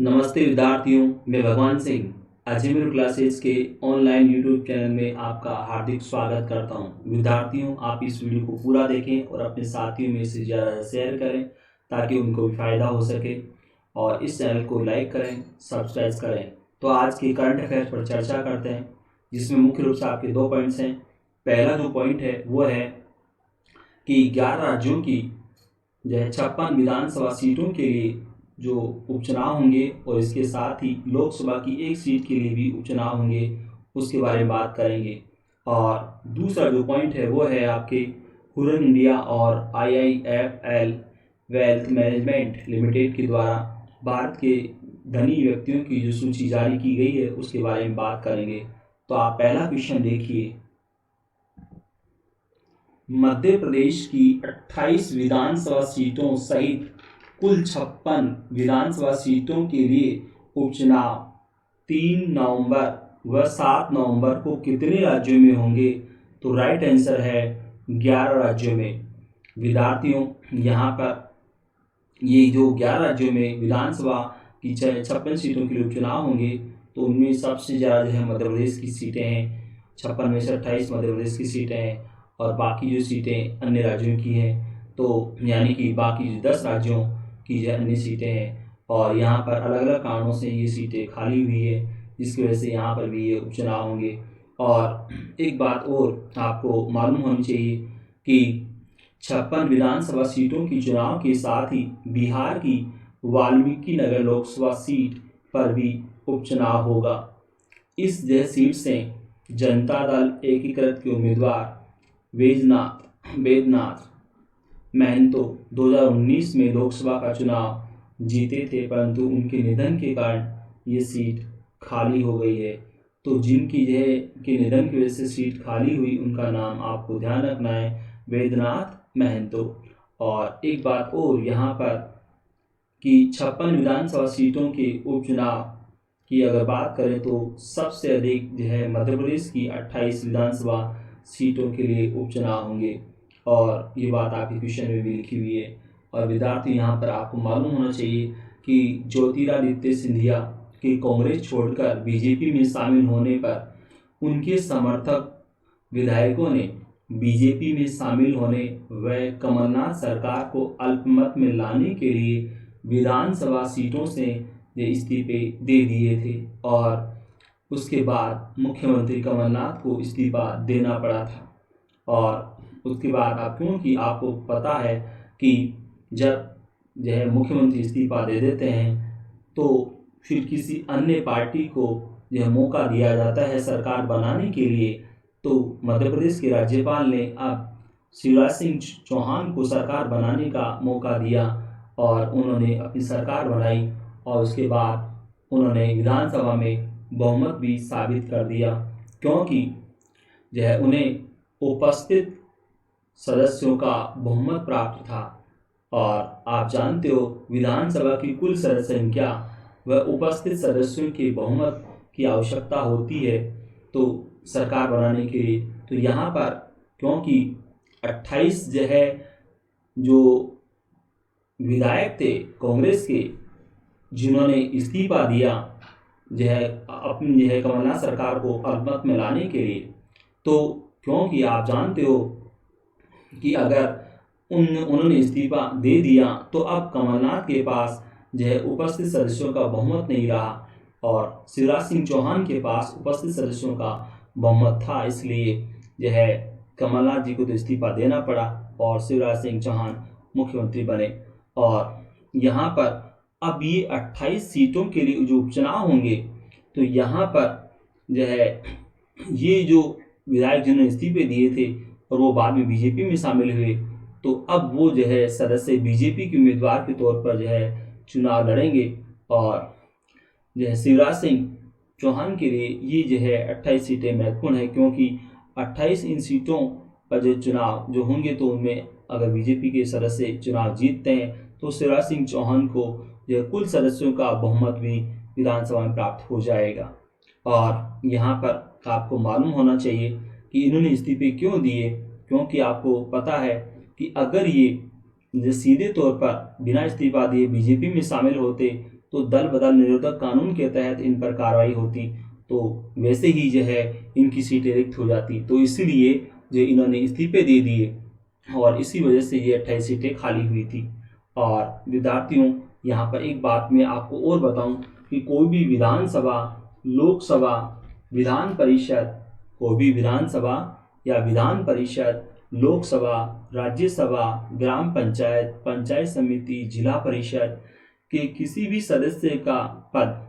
नमस्ते विद्यार्थियों, मैं भगवान सिंह अजमेर क्लासेस के ऑनलाइन यूट्यूब चैनल में आपका हार्दिक स्वागत करता हूं। विद्यार्थियों, आप इस वीडियो को पूरा देखें और अपने साथियों में इसे ज़्यादा शेयर करें ताकि उनको भी फ़ायदा हो सके और इस चैनल को लाइक करें, सब्सक्राइब करें। तो आज के करंट अफेयर्स पर चर्चा करते हैं, जिसमें मुख्य रूप से आपके 2 पॉइंट्स हैं। पहला जो पॉइंट है वो है कि 11 राज्यों की जो है 56 विधानसभा सीटों के लिए जो उपचुनाव होंगे और इसके साथ ही लोकसभा की एक सीट के लिए भी उपचुनाव होंगे, उसके बारे में बात करेंगे। और दूसरा जो पॉइंट है वो है आपके हुरन इंडिया और IIFL वेल्थ मैनेजमेंट लिमिटेड के द्वारा भारत के धनी व्यक्तियों की जो सूची जारी की गई है उसके बारे में बात करेंगे। तो आप पहला क्वेश्चन देखिए। मध्य प्रदेश की 28 विधानसभा सीटों सहित कुल 56 विधानसभा सीटों के लिए उपचुनाव 3 नवंबर व 7 नवंबर को कितने राज्यों में होंगे? तो राइट आंसर है 11 राज्यों में। विद्यार्थियों, यहाँ पर ये जो 11 राज्यों में विधानसभा की 56 सीटों के लिए उपचुनाव होंगे, तो उनमें सबसे ज़्यादा जो है मध्य प्रदेश की सीटें हैं। 56 में से 28 मध्य प्रदेश की सीटें हैं और बाकी जो सीटें अन्य राज्यों की हैं, तो यानी कि बाकी जो 10 राज्यों की जो अन्य सीटें हैं। और यहाँ पर अलग अलग कारणों से ये सीटें खाली हुई है, जिसकी वजह से यहाँ पर भी ये उपचुनाव होंगे। और एक बात और आपको मालूम होनी चाहिए कि 56 विधानसभा सीटों की चुनाव के साथ ही बिहार की वाल्मीकि नगर लोकसभा सीट पर भी उपचुनाव होगा। इस सीट से जनता दल एकीकृत के उम्मीदवार वेदनाथ महतो 2019 में लोकसभा का चुनाव जीते थे, परंतु उनके निधन के कारण ये सीट खाली हो गई है। तो जिनकी के निधन की वजह से सीट खाली हुई, उनका नाम आपको ध्यान रखना है, वेदनाथ महतो। और एक बात और यहाँ पर कि 56 विधानसभा सीटों के उपचुनाव की अगर बात करें तो सबसे अधिक जो है मध्य प्रदेश की 28 विधानसभा सीटों के लिए उपचुनाव होंगे, और ये बात आपके क्वेश्चन में भी लिखी हुई है। और विद्यार्थी, यहाँ पर आपको मालूम होना चाहिए कि ज्योतिरादित्य सिंधिया के कांग्रेस छोड़कर बीजेपी में शामिल होने पर उनके समर्थक विधायकों ने बीजेपी में शामिल होने व कमलनाथ सरकार को अल्पमत में लाने के लिए विधानसभा सीटों से इस्तीफे दे दिए थे, और उसके बाद मुख्यमंत्री कमलनाथ को इस्तीफा देना पड़ा था। और उसके बाद क्योंकि आपको पता है कि जब जो है मुख्यमंत्री इस्तीफा दे देते हैं तो फिर किसी अन्य पार्टी को यह मौका दिया जाता है सरकार बनाने के लिए। तो मध्य प्रदेश के राज्यपाल ने अब शिवराज सिंह चौहान को सरकार बनाने का मौका दिया और उन्होंने अपनी सरकार बनाई, और उसके बाद उन्होंने विधानसभा में बहुमत भी साबित कर दिया, क्योंकि जो है उन्हें उपस्थित सदस्यों का बहुमत प्राप्त था। और आप जानते हो विधानसभा की कुल सदस्य संख्या व उपस्थित सदस्यों के बहुमत की आवश्यकता होती है तो सरकार बनाने के लिए। तो यहाँ पर क्योंकि 28 जो है जो विधायक थे कांग्रेस के, जिन्होंने इस्तीफा दिया जो है अपनी जो है कमलनाथ सरकार को अल्पमत में लाने के लिए, तो क्योंकि आप जानते हो कि अगर उन्होंने इस्तीफा दे दिया तो अब कमलनाथ के पास जो है उपस्थित सदस्यों का बहुमत नहीं रहा, और शिवराज सिंह चौहान के पास उपस्थित सदस्यों का बहुमत था। इसलिए जो है कमलनाथ जी को तो इस्तीफा देना पड़ा और शिवराज सिंह चौहान मुख्यमंत्री बने। और यहाँ पर अब ये 28 सीटों के लिए जो उपचुनाव होंगे, तो यहाँ पर जो है ये जो विधायक जिन्होंने इस्तीफे दिए थे और वो बाद में बीजेपी में शामिल हुए, तो अब वो जो है सदस्य बीजेपी के उम्मीदवार के तौर पर जो है चुनाव लड़ेंगे। और जो है शिवराज सिंह चौहान के लिए ये जो है 28 सीटें महत्वपूर्ण है, क्योंकि 28 इन सीटों पर जो चुनाव जो होंगे, तो उनमें अगर बीजेपी के सदस्य चुनाव जीतते हैं तो शिवराज सिंह चौहान को जो कुल सदस्यों का बहुमत भी विधानसभा में प्राप्त हो जाएगा। और यहाँ पर आपको मालूम होना चाहिए कि इन्होंने इस्तीफे क्यों दिए, क्योंकि आपको पता है कि अगर ये सीधे तौर पर बिना इस्तीफा दिए बीजेपी में शामिल होते तो दल बदल निरोधक कानून के तहत इन पर कार्रवाई होती, तो वैसे ही जो है इनकी सीटें रिक्त हो जाती। तो इसीलिए जो इन्होंने इस्तीफे दे दिए और इसी वजह से ये 28 सीटें खाली हुई थी। और विद्यार्थियों, यहाँ पर एक बात मैं आपको और बताऊं कि कोई भी विधानसभा, लोकसभा, विधान परिषद, कोई भी विधानसभा या विधान परिषद, लोकसभा, राज्यसभा, ग्राम पंचायत, पंचायत समिति, जिला परिषद के किसी भी सदस्य का पद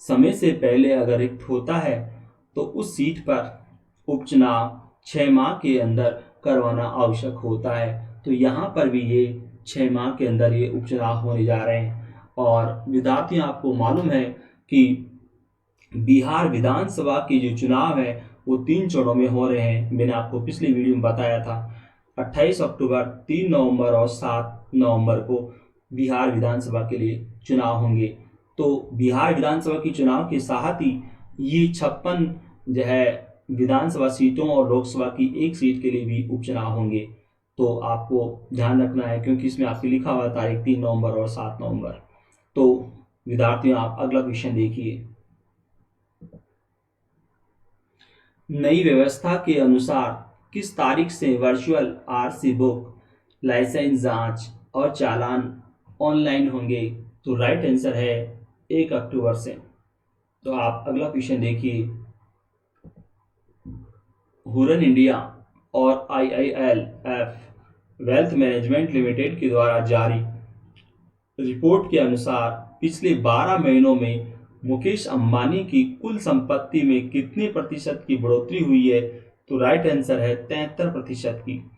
समय से पहले अगर रिक्त होता है तो उस सीट पर उपचुनाव 6 माह के अंदर करवाना आवश्यक होता है। तो यहाँ पर भी ये 6 माह के अंदर ये उपचुनाव होने जा रहे हैं। और विद्यार्थियों, आपको मालूम है कि बिहार विधानसभा की जो चुनाव है वो 3 चरणों में हो रहे हैं। मैंने आपको पिछली वीडियो में बताया था 28 अक्टूबर, 3 नवंबर और 7 नवंबर को बिहार विधानसभा के लिए चुनाव होंगे। तो बिहार विधानसभा की चुनाव के साथ ही ये 56 जो है विधानसभा सीटों और लोकसभा की एक सीट के लिए भी उपचुनाव होंगे। तो आपको ध्यान रखना है, क्योंकि इसमें आपके लिखा हुआ तारीख 3 नवंबर और 7 नवंबर। तो विद्यार्थियों, आप अगला क्वेश्चन देखिए। नई व्यवस्था के अनुसार किस तारीख से वर्चुअल आरसी बुक, लाइसेंस जांच और चालान ऑनलाइन होंगे? तो राइट आंसर है 1 अक्टूबर से। तो आप अगला क्वेश्चन देखिए। हुरन इंडिया और IILF वेल्थ मैनेजमेंट लिमिटेड के द्वारा जारी रिपोर्ट के अनुसार पिछले 12 महीनों में मुकेश अंबानी की कुल संपत्ति में कितने प्रतिशत की बढ़ोतरी हुई है? तो राइट आंसर है 73% की।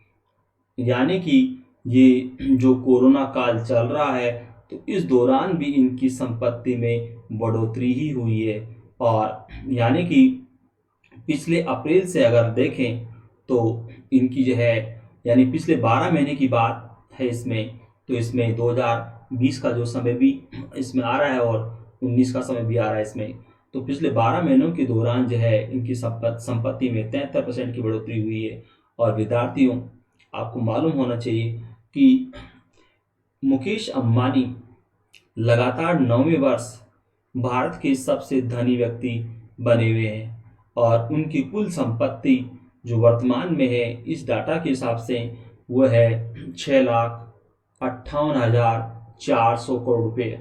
यानी कि ये जो कोरोना काल चल रहा है तो इस दौरान भी इनकी संपत्ति में बढ़ोतरी ही हुई है। और यानी कि पिछले अप्रैल से अगर देखें तो इनकी जो है, यानी पिछले 12 महीने की बात है इसमें, तो इसमें 2020 का जो समय भी इसमें आ रहा है और 19 का समय भी आ रहा है इसमें। तो पिछले 12 महीनों के दौरान जो है इनकी संपत्ति में 73% की बढ़ोतरी हुई है। और विद्यार्थियों, आपको मालूम होना चाहिए कि मुकेश अंबानी लगातार 9वें वर्ष भारत के सबसे धनी व्यक्ति बने हुए हैं और उनकी कुल संपत्ति जो वर्तमान में है इस डाटा के हिसाब से वो है 6,58,400 करोड़ रुपये।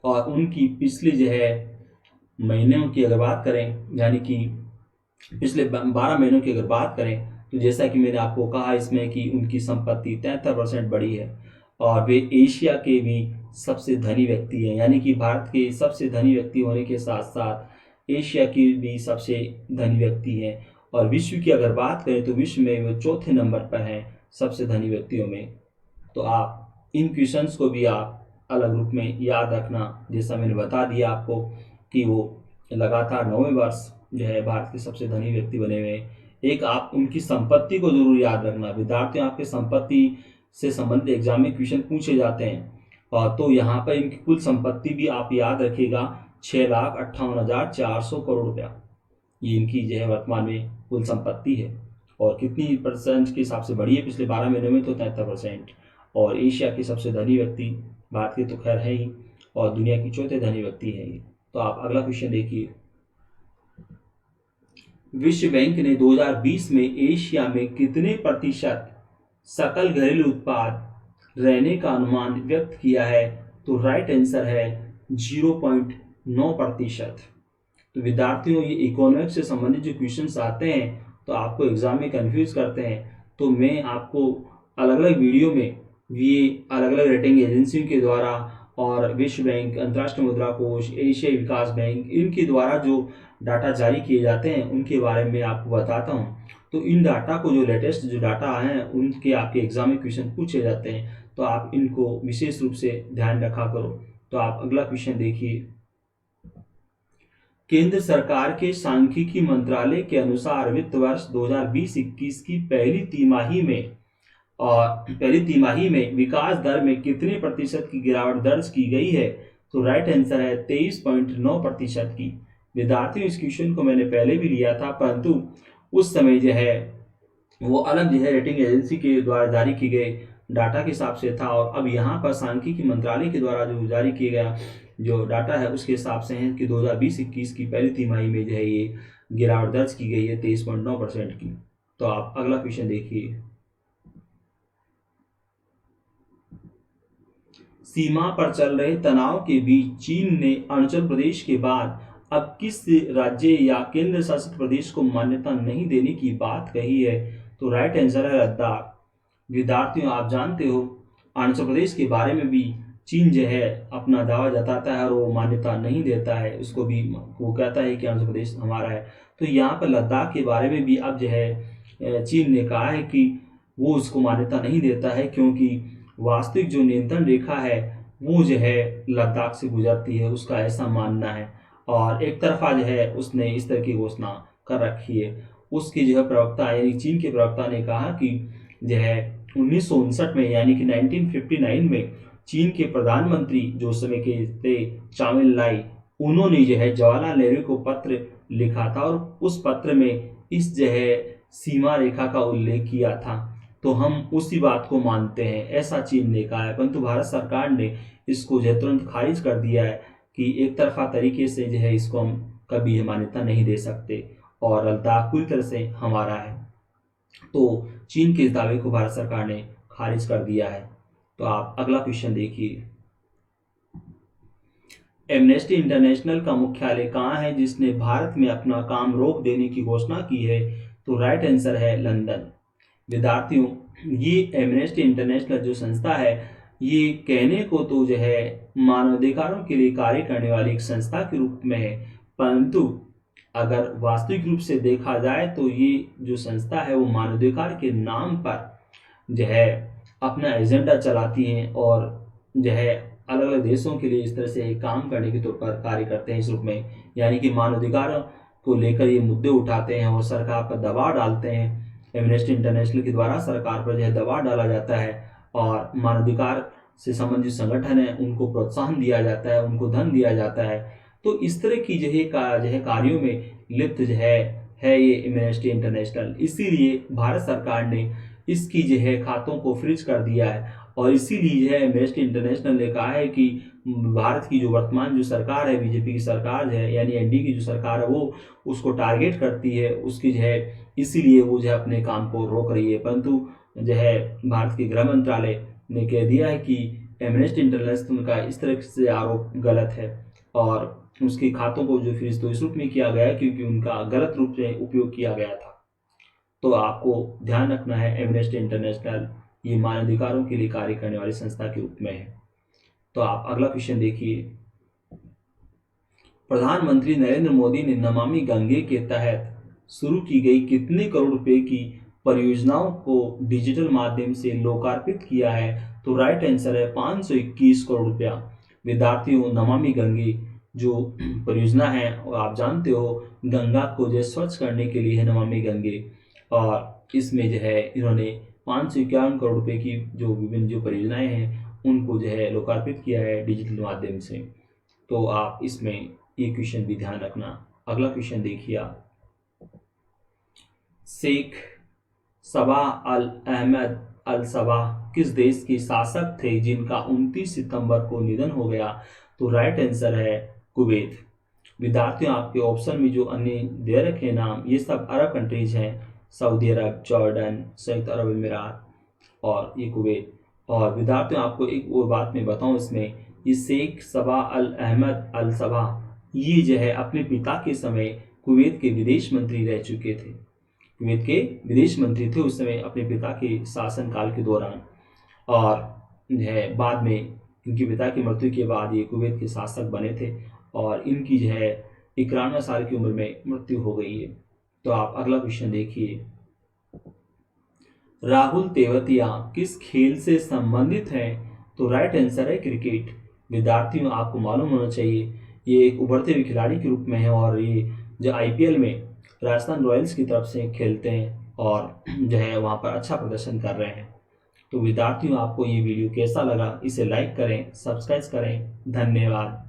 और उनकी पिछली जो है महीनों की अगर बात करें, यानी कि पिछले 12 महीनों की अगर बात करें, तो जैसा कि मैंने आपको कहा इसमें कि उनकी संपत्ति 73% बढ़ी है और वे एशिया के भी सबसे धनी व्यक्ति हैं। यानी कि भारत के सबसे धनी व्यक्ति होने के साथ साथ एशिया की भी सबसे धनी व्यक्ति हैं। और विश्व की अगर बात करें तो विश्व में वो 4थे नंबर पर हैं सबसे धनी व्यक्तियों में। तो आप इन क्वेश्चंस को भी आप अलग रूप में याद रखना, जैसा मैंने बता दिया आपको कि वो लगातार 9वें वर्ष जो है भारत के सबसे धनी व्यक्ति बने हुए हैं। एक आप उनकी संपत्ति को जरूर याद रखना। विद्यार्थियों, आपके संपत्ति से संबंधित एग्जाम में क्वेश्चन पूछे जाते हैं और तो यहाँ पर इनकी कुल संपत्ति भी आप याद रखिएगा 6,58,400 करोड़ रुपया। ये इनकी जो है वर्तमान में कुल संपत्ति है और कितनी परसेंट के हिसाब से बढ़ी है पिछले 12 महीनों में? तो 73%। और एशिया के सबसे धनी व्यक्ति भारत के तो खैर है ही और दुनिया की 4थे धनी व्यक्ति है ये। तो आप अगला क्वेश्चन देखिए। विश्व बैंक ने 2020 में एशिया में कितने प्रतिशत सकल घरेलू उत्पाद रहने का अनुमान व्यक्त किया है? तो राइट आंसर है 0.9%। तो विद्यार्थियों, ये इकोनॉमिक्स से संबंधित जो क्वेश्चंस आते हैं तो आपको एग्जाम में कंफ्यूज करते हैं, तो मैं आपको अलग अलग वीडियो में ये अलग अलग रेटिंग एजेंसियों के द्वारा और विश्व बैंक, अंतर्राष्ट्रीय मुद्रा कोष, एशियाई विकास बैंक, इनके द्वारा जो डाटा जारी किए जाते हैं उनके बारे में आपको बताता हूँ। तो इन डाटा को, जो लेटेस्ट जो डाटा आए हैं उनके आपके एग्जाम में क्वेश्चन पूछे जाते हैं, तो आप इनको विशेष रूप से ध्यान रखा करो। तो आप अगला क्वेश्चन देखिए। केंद्र सरकार के सांख्यिकी मंत्रालय के अनुसार वित्त वर्ष 2020-21 की पहली तिमाही में विकास दर में कितने प्रतिशत की गिरावट दर्ज की गई है? तो राइट आंसर है 23.9% की। विद्यार्थियों, इस क्वेश्चन को मैंने पहले भी लिया था, परंतु उस समय जो है वो अलग जो है रेटिंग एजेंसी के द्वारा जारी की गए डाटा के हिसाब से था और अब यहाँ पर सांख्यिकी मंत्रालय के द्वारा जो जारी किया गया जो डाटा है उसके हिसाब से है कि 2020-21 की पहली तिमाही में जो है ये गिरावट दर्ज की गई है 23.9% की। तो आप अगला क्वेश्चन देखिए। सीमा पर चल रहे तनाव के बीच चीन ने अरुणाचल प्रदेश के बाद अब किस राज्य या केंद्र शासित प्रदेश को मान्यता नहीं देने की बात कही है? तो राइट आंसर है लद्दाख। विद्यार्थियों, आप जानते हो अरुणाचल प्रदेश के बारे में भी चीन जो है अपना दावा जताता है और वो मान्यता नहीं देता है, उसको भी वो कहता है कि अरुणाचल प्रदेश हमारा है। तो यहाँ पर लद्दाख के बारे में भी अब जो है चीन ने कहा है कि वो उसको मान्यता नहीं देता है, क्योंकि वास्तविक जो नियंत्रण रेखा है वो जो है लद्दाख से गुजरती है, उसका ऐसा मानना है। और एक तरफा जो है उसने इस तरह की घोषणा कर रखी है। उसके जो है प्रवक्ता यानी चीन के प्रवक्ता ने कहा कि जो है 1959 में यानी कि 1959 में चीन के प्रधानमंत्री जो समय के थे चाउमिन लाई, उन्होंने जो है जवाहरलाल नेहरू को पत्र लिखा था और उस पत्र में इस जो है सीमा रेखा का उल्लेख किया था। तो हम उसी बात को मानते हैं, ऐसा चीन ने कहा है। परंतु भारत सरकार ने इसको जो है तुरंत खारिज कर दिया है कि एक तरफा तरीके से जो है इसको हम कभी मान्यता नहीं दे सकते और लद्दाख पूरी तरह से हमारा है। तो चीन के इस दावे को भारत सरकार ने खारिज कर दिया है। तो आप अगला क्वेश्चन देखिए। एमनेस्टी इंटरनेशनल का मुख्यालय कहाँ है जिसने भारत में अपना काम रोक देने की घोषणा की है? तो राइट आंसर है लंदन। विद्यार्थियों, ये एमनेस्टी इंटरनेशनल जो संस्था है ये कहने को तो जो है मानवाधिकारों के लिए कार्य करने वाली एक संस्था के रूप में है, परंतु अगर वास्तविक रूप से देखा जाए तो ये जो संस्था है वो मानवाधिकार के नाम पर जो है अपना एजेंडा चलाती हैं और जो है अलग अलग देशों के लिए इस तरह से काम करने के तौर पर कार्य करते हैं इस रूप में, यानी कि मानवाधिकार को लेकर ये मुद्दे उठाते हैं और सरकार पर दबाव डालते हैं। एमनेस्टी इंटरनेशनल के द्वारा सरकार पर जो है दबाव डाला जाता है और मानवाधिकार से संबंधित संगठन है उनको प्रोत्साहन दिया जाता है, उनको धन दिया जाता है। तो इस तरह की जो है कार्यों में लिप्त जो है ये एमनेस्टी इंटरनेशनल। इसीलिए भारत सरकार ने इसकी जो है खातों को फ्रीज कर दिया है और इसीलिए जो है एमनेस्टी इंटरनेशनल ने कहा है कि भारत की जो वर्तमान जो सरकार है, बीजेपी की सरकार है यानी एनडीए की जो सरकार है वो उसको टारगेट करती है, उसकी जो है इसीलिए वो जो है अपने काम को रोक रही है। परंतु जो है भारत के गृह मंत्रालय ने कह दिया है कि एमनेस्टी इंटरनेशनल का इस तरह से आरोप गलत है और उसके खातों को जो फ्रीज तो इस रूप में किया गया है क्योंकि उनका गलत रूप से उपयोग किया गया था। तो आपको ध्यान रखना है एमनेस्टी इंटरनेशनल ये मानवाधिकारों के लिए कार्य करने वाली संस्था के रूप में है। तो आप अगला क्वेश्चन देखिए। प्रधानमंत्री नरेंद्र मोदी ने नमामि गंगे के तहत शुरू की गई कितने करोड़ रुपए की परियोजनाओं को डिजिटल माध्यम से लोकार्पित किया है? तो राइट आंसर है 521 करोड़ रुपया। विद्यार्थियों, नमामि गंगे जो परियोजना है आप जानते हो गंगा को जो स्वच्छ करने के लिए है नमामि गंगे, और इसमें जो है इन्होंने 551 करोड़ रुपए की जो विभिन्न जो परियोजनाएं हैं उनको जो है लोकार्पित किया है डिजिटल माध्यम से। तो आप इसमें ये क्वेश्चन भी ध्यान रखना। अगला क्वेश्चन देखिए आप। शेख सबाह अल अहमद अल सबाह किस देश के शासक थे जिनका 29 सितंबर को निधन हो गया? तो राइट आंसर है कुवैत। विद्यार्थियों, आपके ऑप्शन में जो अन्य दे रखे नाम ये सब अरब कंट्रीज हैं, सऊदी अरब, जॉर्डन, संयुक्त अरब अमीरात और ये कुवैत। और विद्यार्थियों, आपको एक और बात मैं बताऊं इसमें, ये शेख सबाह अल अहमद अल सबाह ये जो है अपने पिता के समय कुवैत के विदेश मंत्री रह चुके थे। कुवैत के विदेश मंत्री थे उस समय अपने पिता के शासनकाल के दौरान, और जो है बाद में इनके पिता की मृत्यु के बाद ये कुवैत के शासक बने थे और इनकी जो है 91 साल की उम्र में मृत्यु हो गई है। तो आप अगला क्वेश्चन देखिए। राहुल तेवतिया किस खेल से संबंधित हैं? तो राइट आंसर है क्रिकेट। विद्यार्थियों, आपको मालूम होना चाहिए ये एक उभरते हुए खिलाड़ी के रूप में है और ये जो आईपीएल में राजस्थान रॉयल्स की तरफ से खेलते हैं और जो है वहाँ पर अच्छा प्रदर्शन कर रहे हैं। तो विद्यार्थियों, आपको ये वीडियो कैसा लगा इसे लाइक करें, सब्सक्राइब करें। धन्यवाद।